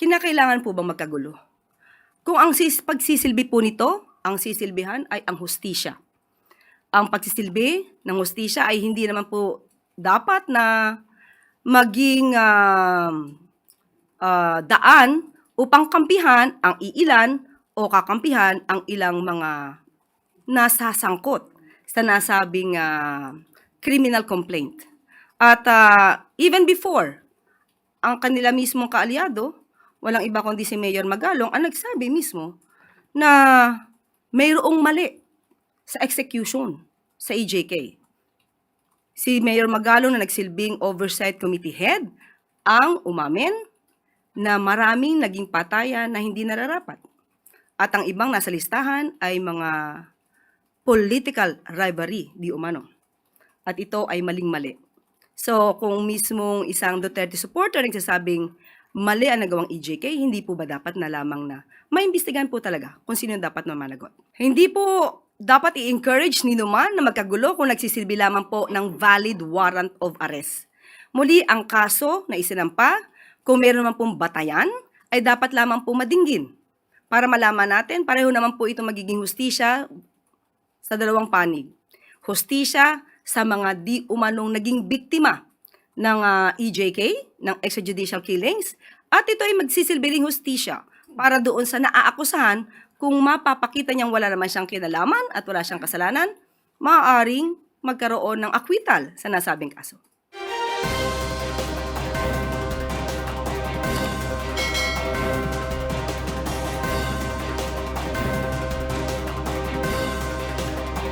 Kinakailangan po bang magkagulo? Kung ang pagsisilbi po nito, ang sisilbihan ay ang hustisya. Ang pagsisilbi ng hustisya ay hindi naman po dapat na maging daan upang kampihan ang iilan o kakampihan ang ilang mga nasasangkot sa nasabing criminal complaint. At even before, ang kanila mismong kaalyado, walang iba kundi si Mayor Magalong, ang nagsabi mismo na mayroong mali sa execution sa EJK. Si Mayor Magalong na nagsilbing Oversight Committee Head ang umamin na maraming naging patayan na hindi nararapat. At ang ibang nasa listahan ay mga political rivalry di umano. At ito ay maling-mali. So kung mismong isang Duterte supporter nagsasabing mali ang nagawang EJK, hindi po ba dapat na lamang na maimbestigahan po talaga kung sino dapat na managot? Hindi po dapat i-encourage ni Numan na magkagulo kung nagsisilbi lamang po ng valid warrant of arrest. Muli, ang kaso na isinampa, kung meron naman pong batayan, ay dapat lamang po madinggin. Para malaman natin, pareho naman po ito magiging hustisya sa dalawang panig. Hustisya sa mga di umanong naging biktima ng EJK, ng extrajudicial killings, at ito ay magsisilbi ring hustisya para doon sa naaakusahan kung mapapakita niyang wala naman siyang kinalaman at wala siyang kasalanan, maaaring magkaroon ng acquittal sa nasabing kaso.